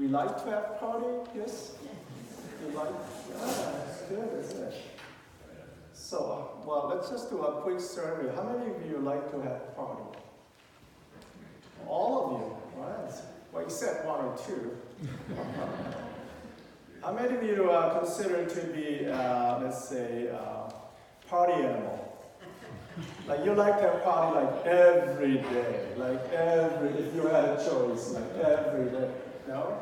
you like to have party? Yes? You like? Yeah, it's good, isn't it? So, well, let's just do a quick survey. How many of you like to have party? All of you, right? Well, except one or two. How many of you are considered to be, let's say, party animal? Like you like to have party like every day, if you had a choice, like every day, no?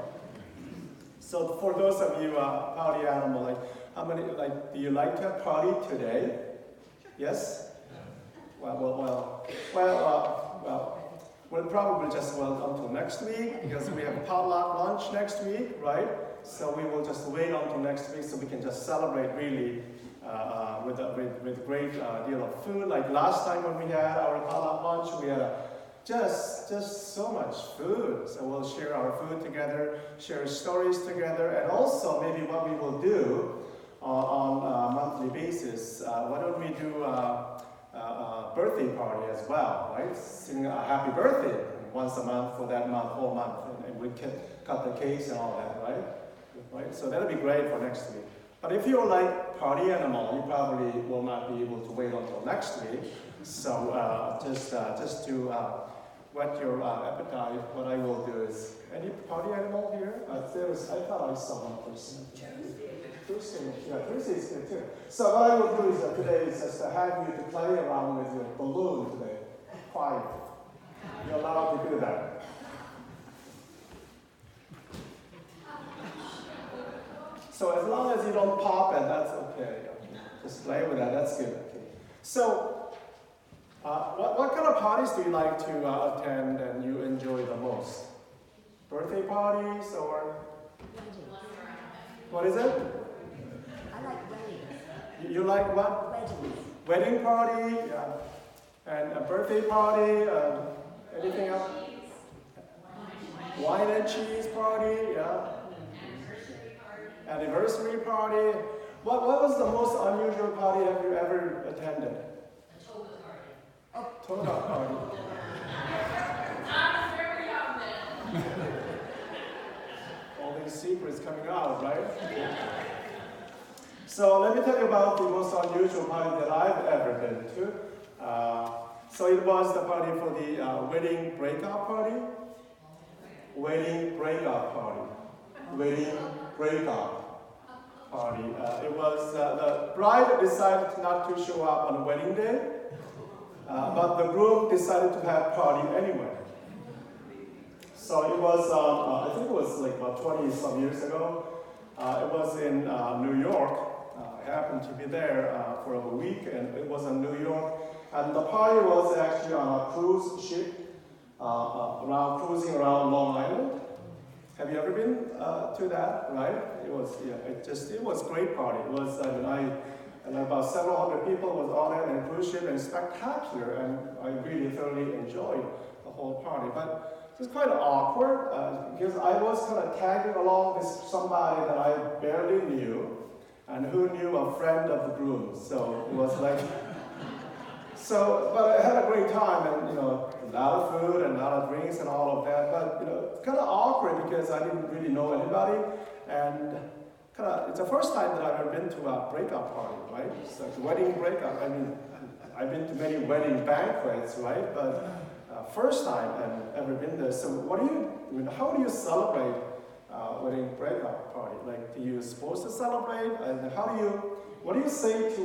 So for those of you party animal, like how many, like do you like to have party today? Yes? Well, we'll probably just wait until next week because we have potluck lunch next week, right? So we will just wait until next week so we can just celebrate really with a great deal of food. Like last time when we had our potluck lunch, we had just so much food. So we'll share our food together, share stories together, and also maybe what we will do on a monthly basis. Why don't we do a birthday party as well, right? Sing a happy birthday once a month for that month, whole month, and we can cut the cakes and all that, right? So that'll be great for next week. But if you're like party animal, you probably will not be able to wait until next week. So just to whet your appetite, what I will do is, any party animal here? I thought I saw one person. Tuesday is good too. So what I will do is today is just to have you to play around with your balloon today. Quiet. You're allowed to do that. So as long as you don't pop it, that's okay. Just play with that, that's good. Okay. So, what kind of parties do you like to attend and you enjoy the most? Birthday parties or? What is it? I like weddings. You like what? Weddings. Wedding party, yeah. And a birthday party, anything else? Wine and cheese party, yeah. Anniversary party. What was the most unusual party have you ever attended? A toga party. A toga party. Not very often. All these secrets coming out, right? So let me tell you about the most unusual party that I've ever been to. So it was the party for the wedding breakup party. Wedding breakup party. Wedding breakup party. It was the bride decided not to show up on wedding day, but the groom decided to have party anyway. So it was, I think it was like about 20 some years ago. It was in New York. I happened to be there for a week, and it was in New York. And the party was actually on a cruise ship, cruising around Long Island. Have you ever been to that? Right? It was, it was a great party. It was, and about several hundred people was on it, and cruise ship, and spectacular. And I really thoroughly enjoyed the whole party. But it was kind of awkward because I was kind of tagging along with somebody that I barely knew, and who knew a friend of the groom. So it was like. But I had a great time, and a lot of food and a lot of drinks and all of that. But kind of awkward because I didn't really know anybody, and it's the first time that I've ever been to a breakup party, right? So the wedding breakup. I mean, I've been to many wedding banquets, right? But first time I've ever been there. So how do you celebrate wedding breakup party? Like, do you supposed to celebrate? And what do you say to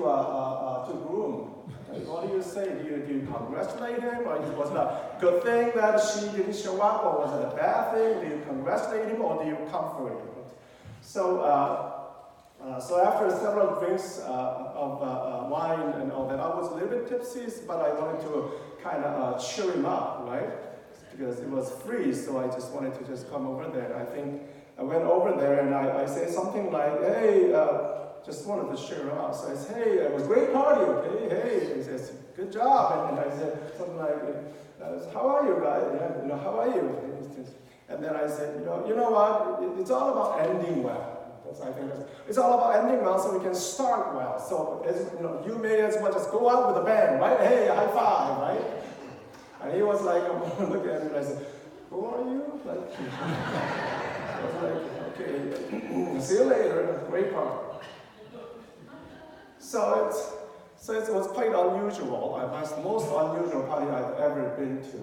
groom? What do you say? Do you congratulate him? Or was it a good thing that she didn't show up? Or was it a bad thing? Do you congratulate him or do you comfort him? So after several drinks of wine and all that, I was a little bit tipsy, but I wanted to kind of cheer him up, right? Because it was free, so I just wanted to just come over there. I think I went over there and I said something like, hey, just wanted to share him out. So I said, hey, it was a great party, okay? Hey, he says, good job. And I said something like, how are you guys? Yeah, how are you? And then I said, you know what? It's all about ending well. It's all about ending well so we can start well. So you may as well just go out with a bang, right? Hey, high five, right? And he was like, I'm looking at me and I said, who are you? Like, was like, okay, see you later, great party. So it was quite unusual. It's the most unusual party I've ever been to.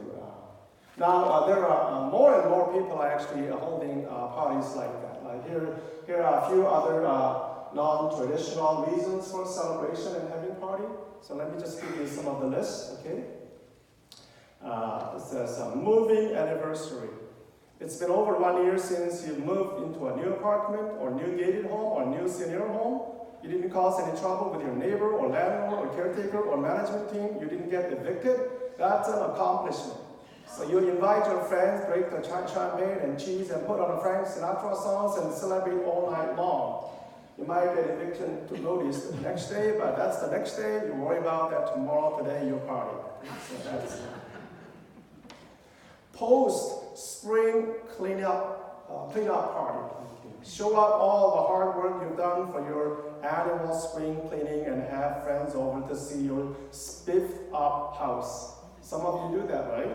Now there are more and more people are actually holding parties like that. Like here are a few other non-traditional reasons for celebration and having party. So let me just give you some of the list, okay? It says moving anniversary. It's been over 1 year since you moved into a new apartment or new gated home or new senior home. You didn't cause any trouble with your neighbor or landlord or caretaker or management team. You didn't get evicted. That's an accomplishment. So you invite your friends, break the champagne and cheese and put on Frank Sinatra songs and celebrate all night long. You might get eviction to notice the next day, but that's the next day. You worry about that tomorrow, today, your party. So that's post-spring cleanup party. Show up all the hard work you've done for your annual spring cleaning and have friends over to see your spiffed up house. Some of you do that, right?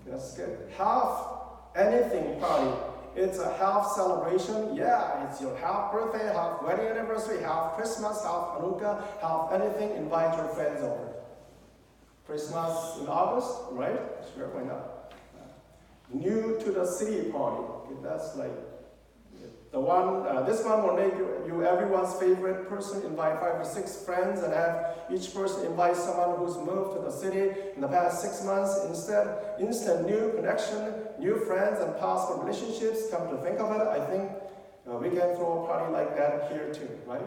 That's good. Half anything party. It's a half celebration. Yeah, it's your half birthday, half wedding anniversary, half Christmas, half Hanukkah, half anything. Invite your friends over. Christmas in August, right? Sure, why not? New to the city party. That's like the one. This one will make you everyone's favorite person. Invite 5 or 6 friends and have each person invite someone who's moved to the city in the past 6 months. Instead, instant new connection, new friends, and possible relationships. Come to think of it, I think we can throw a party like that here too, right?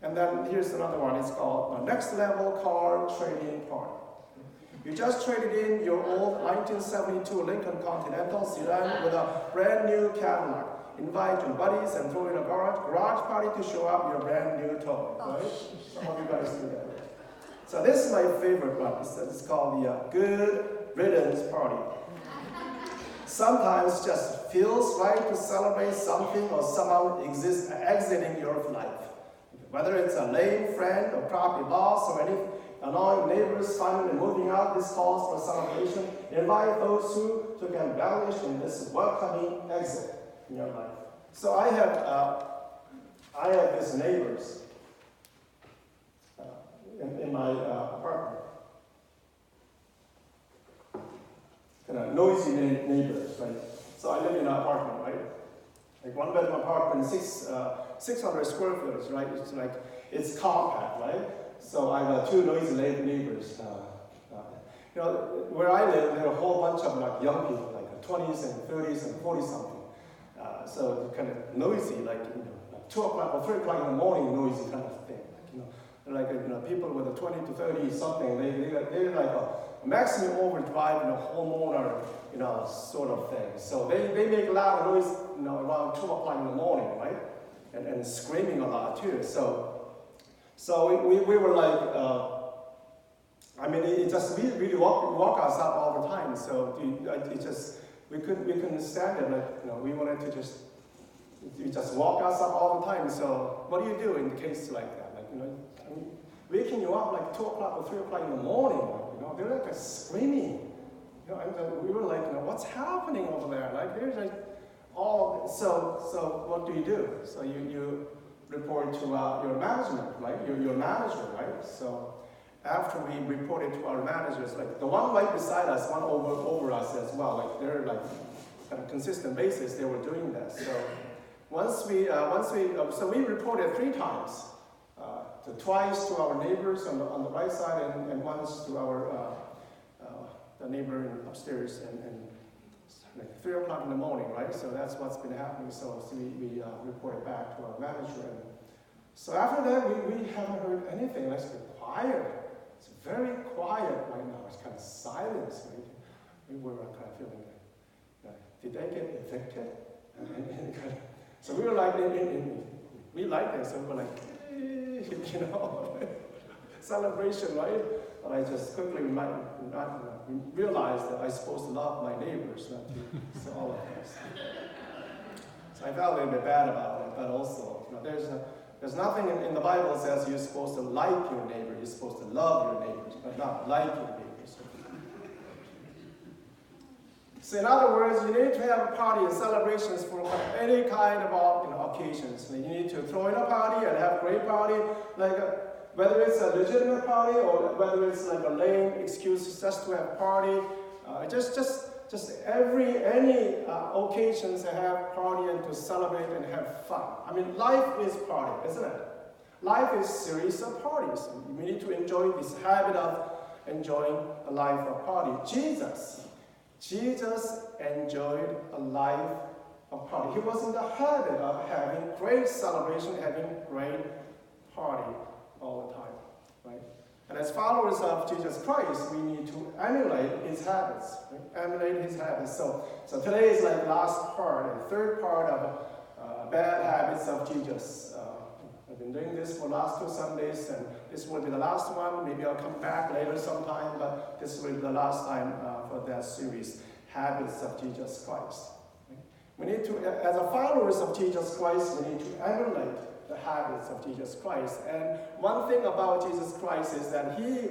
And then here's another one. It's called Next Level Car Trading Party. You just traded in your old 1972 Lincoln Continental sedan with a brand new Cadillac. Invite your buddies and throw in a garage party to show up your brand new toy, right? Some of you guys do that. So this is my favorite one. It's called the Good Riddance Party. Sometimes just feels right to celebrate something or someone exiting your life. Whether it's a lame friend or property loss or any annoying neighbors finally moving out, this calls for celebration. Invite those who can relish in this welcoming exit in your life. So I have these neighbors in my apartment. Kind of noisy neighbors, right? So I live in an apartment, right? Like one bedroom apartment, 600 square feet, right? It's compact, right? So I have 2 noisy neighbors. Where I live, there are a whole bunch of like young people, like 20s and 30s and 40 something. So kind of noisy, like 2 o'clock or 3 o'clock in the morning, noisy kind of thing. People with a 20 to 30 something, they're like a maximum overdrive, homeowner, sort of thing. So they make a lot of noise, around 2 o'clock in the morning, right? And screaming a lot too. So we were like, it just really woke us up all the time. So we couldn't stand it. Like, we wanted to just woke us up all the time. So what do you do in the case like that? Waking you up like 2 o'clock or 3 o'clock in the morning. They're like screaming. And we were like, what's happening over there? Like there's like all. So what do you do? So you report to your management, right? Your manager, right? So after we reported to our managers, like the one right beside us, one over us as well, like they're like on a consistent basis, they were doing that. So so we reported 3 times, twice to our neighbors on the right side and once to our the neighbor upstairs and like 3 o'clock in the morning, right? So that's what's been happening. So we reported back to our manager. And so after that, we haven't heard anything. It's been quiet. It's very quiet right now. It's kind of silence, right? We were kind of feeling like, did they get evicted? So we were like, we liked it. So we were like, celebration, right? But I just quickly realized that I'm supposed to love my neighbors, not to all of us. So I felt a little bit bad about it, but also, there's nothing in the Bible that says you're supposed to like your neighbor, you're supposed to love your neighbors, but not like your neighbors. So in other words, you need to have a party and celebrations for any kind of occasions. You need to throw in a party and have a great party, whether it's a legitimate party or whether it's like a lame excuse just to have a party. Just any occasions to have party and to celebrate and have fun. I mean, life is party, isn't it? Life is series of parties. We need to enjoy this habit of enjoying a life of party. Jesus enjoyed a life of party. He was in the habit of having great celebration, having great party all the time, right? And as followers of Jesus Christ, we need to emulate his habits, right? Emulate his habits. So today is like last part, and third part of bad habits of Jesus. I've been doing this for the last 2 Sundays, and this will be the last one. Maybe I'll come back later sometime, but this will be the last time for that series, Habits of Jesus Christ. We need to, as a followers of Jesus Christ, we need to emulate the habits of Jesus Christ. And one thing about Jesus Christ is that he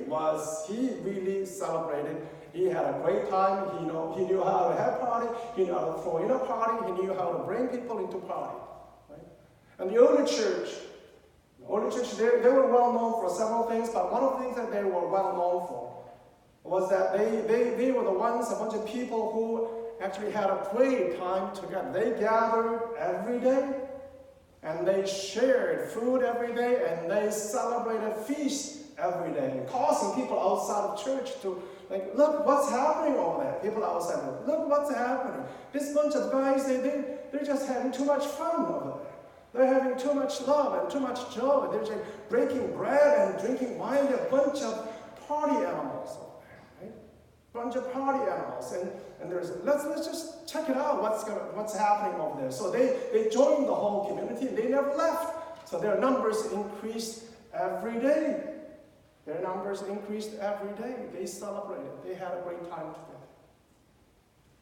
really celebrated. He had a great time. He knew how to have party. He knew how to throw in a party. He knew how to bring people into party. Right? And the early church, they were well known for several things, but one of the things that they were well known for was that they were the ones, a bunch of people who actually had a great time together. They gathered every day, and they shared food every day, and they celebrated feasts every day, causing people outside of church to look what's happening over there. People outside, look what's happening. This bunch of guys, they're just having too much fun over there. They're having too much love and too much joy. They're just breaking bread and drinking wine. They're a bunch of party animals over there, right? Bunch of party animals. And there's let's just check it out. What's happening over there? So they joined the whole community. They never left. So their numbers increased every day. Their numbers increased every day. They celebrated. They had a great time together.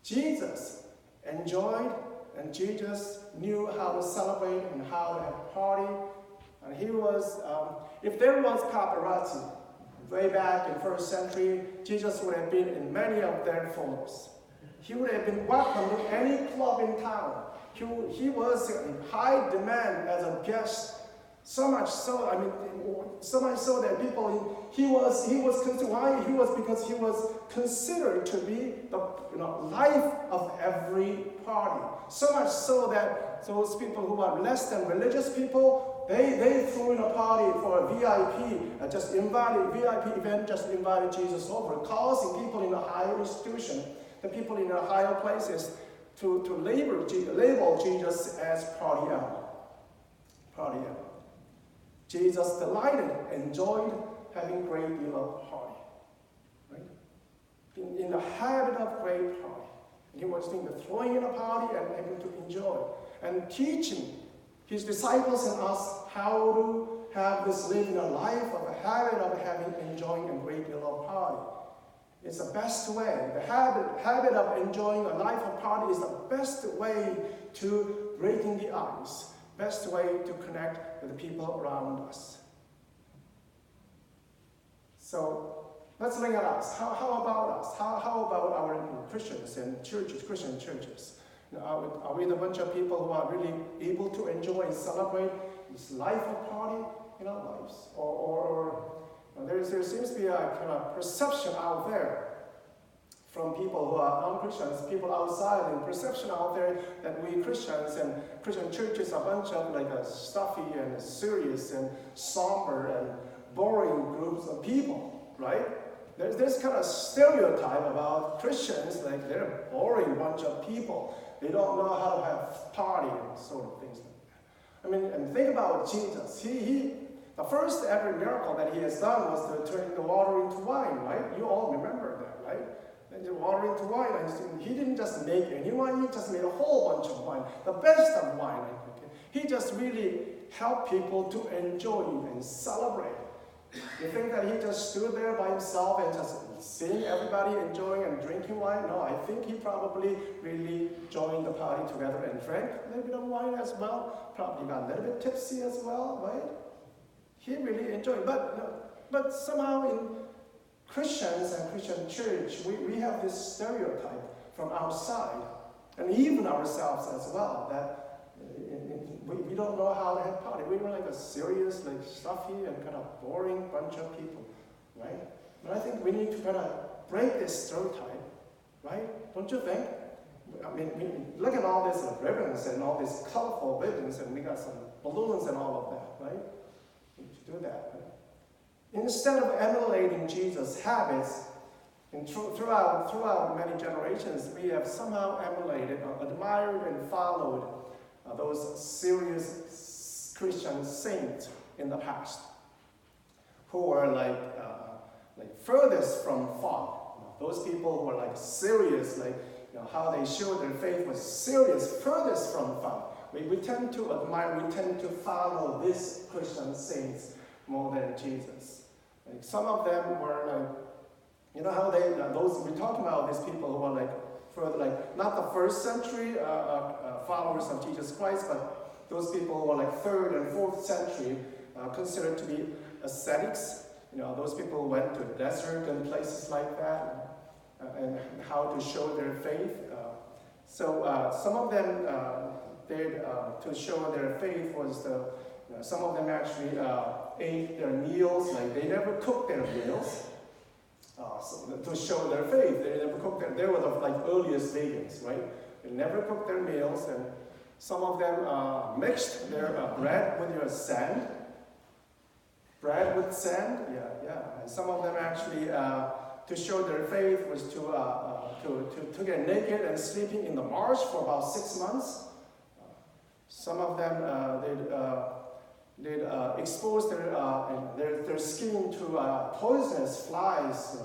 Jesus enjoyed. And Jesus knew how to celebrate and how to have a party. And he was, if there was paparazzi way back in 1st century, Jesus would have been in many of their photos. He would have been welcomed in any club in town. He was in high demand as a guest. So much so that people, he was considered, why? Because he was considered to be the life of every party. So much so that those people who are less than religious people, they threw in a party for a VIP, VIP event, just invited Jesus over, causing people in a higher institution, the people in the higher places, to label Jesus as party animal. Party animal. Jesus delighted, enjoyed having a great deal of party. Right? In the habit of great party. And he was throwing in a party and able to enjoy. And teaching his disciples and us how to have this living a life of a habit of enjoying a great deal of party. It's the best way. The habit of enjoying a life of party is the best way to breaking the ice. Best way to connect with the people around us. So let's look at us. How about us? How about our Christians and churches, Christian churches? Are we the bunch of people who are really able to enjoy and celebrate this life of party in our lives? Or there seems to be a kind of perception out there from people who are non-Christians, people outside, and perception out there that we Christians and Christian churches are a bunch of stuffy and serious and somber and boring groups of people, right? There's this kind of stereotype about Christians, like they're a boring bunch of people. They don't know how to have party and sort of things like that. I mean, and think about Jesus. The first ever miracle that he has done was to turn the water into wine, right? You all remember that, right? And the water into wine. And he didn't just make any wine, he just made a whole bunch of wine, the best of wine. Okay? He just really helped people to enjoy and celebrate. You think that he just stood there by himself and just seeing everybody enjoying and drinking wine? No, I think he probably really joined the party together and drank a little bit of wine as well. Probably got a little bit tipsy as well, right? He really enjoyed. But somehow in Christians and Christian church, we have this stereotype from outside, and even ourselves as well, that we don't know how to have party. We were like a serious, like stuffy and kind of boring bunch of people, right? But I think we need to kind of break this stereotype, right? Don't you think? I mean, look at all this ribbons and all these colorful ribbons, and we got some balloons and all of that, right? We need to do that, right? Instead of emulating Jesus' habits, and throughout many generations, we have somehow emulated, admired, and followed those serious Christian saints in the past, who were like furthest from fun. Those people who were like serious, like how they showed their faith was serious, furthest from fun. We tend to admire, we tend to follow these Christian saints more than Jesus. Like some of them were like, you know how we're talking about these people who are like further, like not the first century followers of Jesus Christ, but those people who are like 3rd and 4th century considered to be ascetics. Those people who went to the desert and places like that, and how to show their faith. So some of them did to show their faith was some of them actually ate their meals, like they never cooked their meals. So to show their faith, they never cooked them. They were the earliest vegans, right? They never cooked their meals, and some of them mixed their bread with your sand. Bread with sand, yeah. And some of them actually, to show their faith, was to get naked and sleeping in the marsh for about 6 months. Some of them they'd expose their skin to poisonous flies,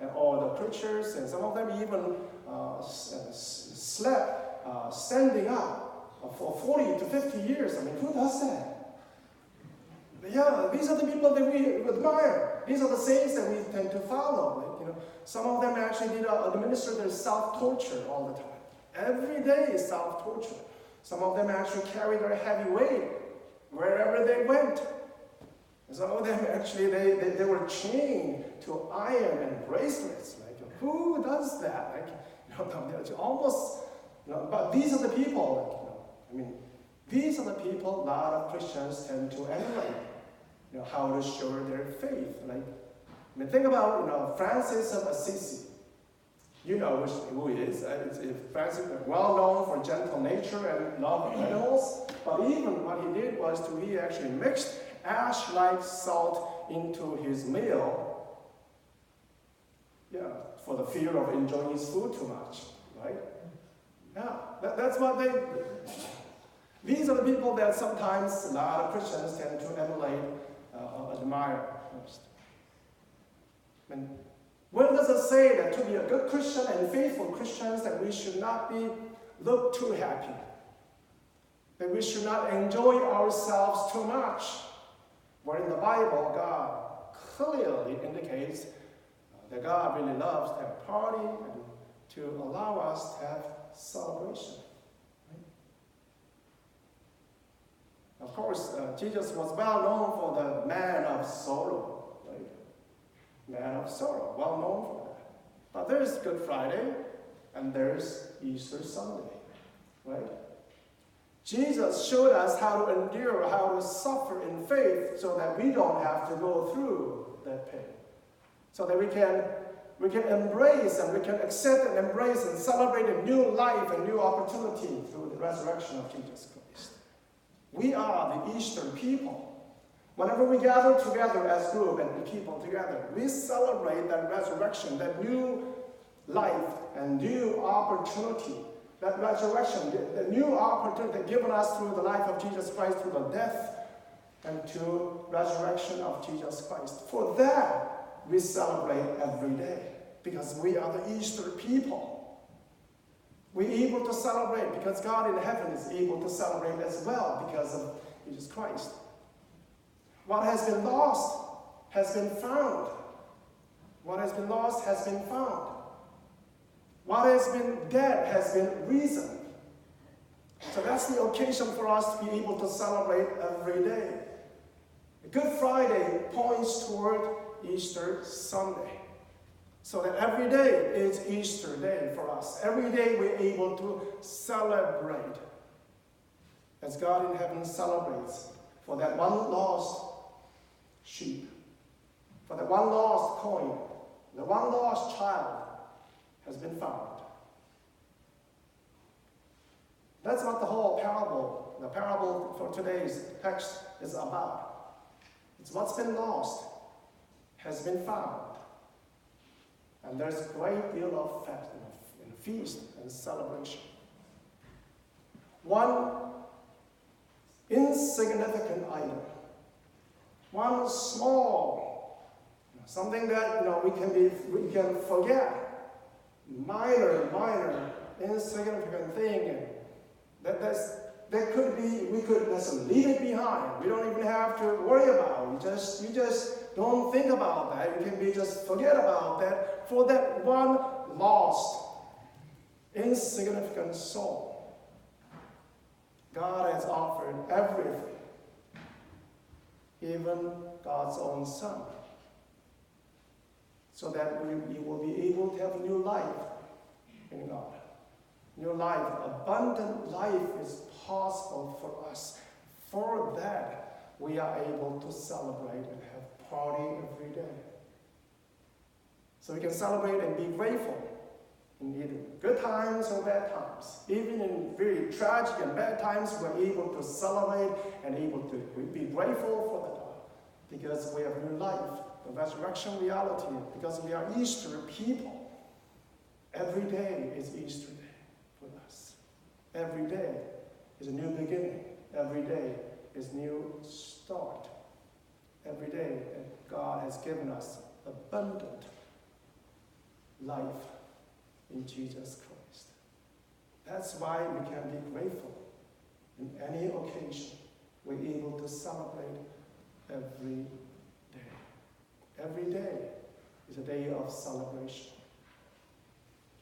and all the creatures, and some of them even slept standing up for 40 to 50 years. I mean, who does that? Yeah, these are the people that we admire. These are the saints that we tend to follow. Some of them actually did administer their self-torture all the time. Every day is self-torture. Some of them actually carried their heavy weight wherever they went. And some of them actually, they were chained to iron and bracelets. Like, who does that? Almost, but these are the people. These are the people a lot of Christians tend to emulate. How to show their faith. Think about, Francis of Assisi. You know who he is. Francis is well known for gentle nature and love of animals. But even what he did was he actually mixed ash-like salt into his meal. Yeah, for the fear of enjoying his food too much, right? Yeah, that's what they. These are the people that sometimes a lot of Christians tend to emulate, admire most. And where does it say that to be a good Christian and faithful Christians that we should not look too happy? That we should not enjoy ourselves too much? Where in the Bible, God clearly indicates that God really loves to have party and to allow us to have celebration. Of course, Jesus was well known for the man of sorrow, right? Man of sorrow, well known for that. But there's Good Friday, and there's Easter Sunday, right? Jesus showed us how to endure, how to suffer in faith, so that we don't have to go through that pain. So that we can embrace and we can accept and embrace and celebrate a new life, a new opportunity through the resurrection of Jesus Christ. We are the Easter people. Whenever we gather together as group and people together, we celebrate that resurrection, that new life and new opportunity. That resurrection, the new opportunity given us through the life of Jesus Christ, through the death and to resurrection of Jesus Christ. For that, we celebrate every day because we are the Easter people. We're able to celebrate because God in heaven is able to celebrate as well because of Jesus Christ. What has been lost has been found. What has been lost has been found. What has been dead has been risen. So that's the occasion for us to be able to celebrate every day. Good Friday points toward Easter Sunday. So that every day is Easter day for us. Every day we're able to celebrate as God in heaven celebrates for that one lost sheep, for that one lost coin, the one lost child has been found. That's what the whole parable, the parable for today's text is about. It's what's been lost has been found. And there's a great deal of fest and feast and celebration. One insignificant item, one small, something that we can forget, minor, insignificant thing. That could be, we could just leave it behind. We don't even have to worry about it. We just don't think about that. You can just forget about that for that one lost, insignificant soul. God has offered everything, even God's own Son, so that we will be able to have new life in God. New life, abundant life is possible for us. For that, we are able to celebrate and have party every day. So we can celebrate and be grateful in either good times or bad times. Even in very tragic and bad times, we're able to celebrate and able to be grateful for that because we have new life, the resurrection reality, because we are Easter people. Every day is Easter day. Every day is a new beginning. Every day is new start. Every day God has given us abundant life in Jesus Christ. That's why we can be grateful. In any occasion, we're able to celebrate every day. Every day is a day of celebration.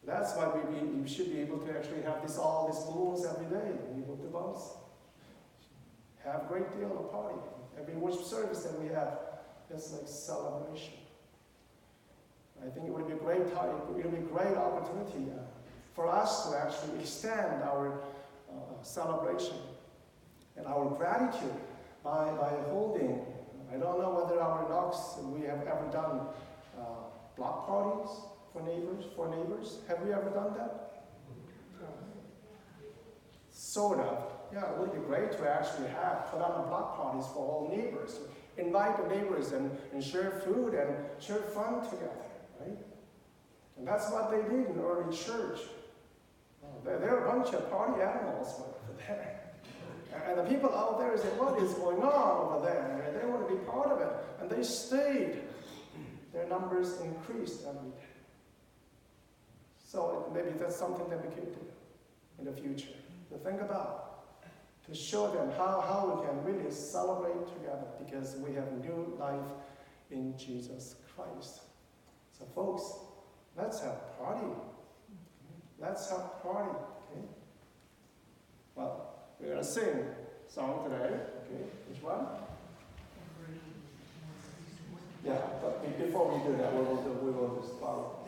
That's why we should be able to actually have all these balloons every day, be able to bounce. Have a great deal of party. Every worship service that we have, it's like celebration. I think it would be a great time, it would be a great opportunity for us to actually extend our celebration and our gratitude by holding. I don't know whether our Knox, we have ever done block parties for neighbors. Have we ever done that? Sort of. Yeah, it would be great to actually put on block parties for all neighbors. Invite the neighbors and share food and share fun together, right? And that's what they did in the early church. They're a bunch of party animals over there. And the people out there say, what is going on over there? And they want to be part of it. And they stayed. Their numbers increased every day. So maybe that's something that we could do in the future, to think about, to show them how we can really celebrate together because we have new life in Jesus Christ. So folks, let's have party. Let's have party, okay? Well, we're going to sing a song today, okay? Which one? Yeah, but before we do that, we will just follow.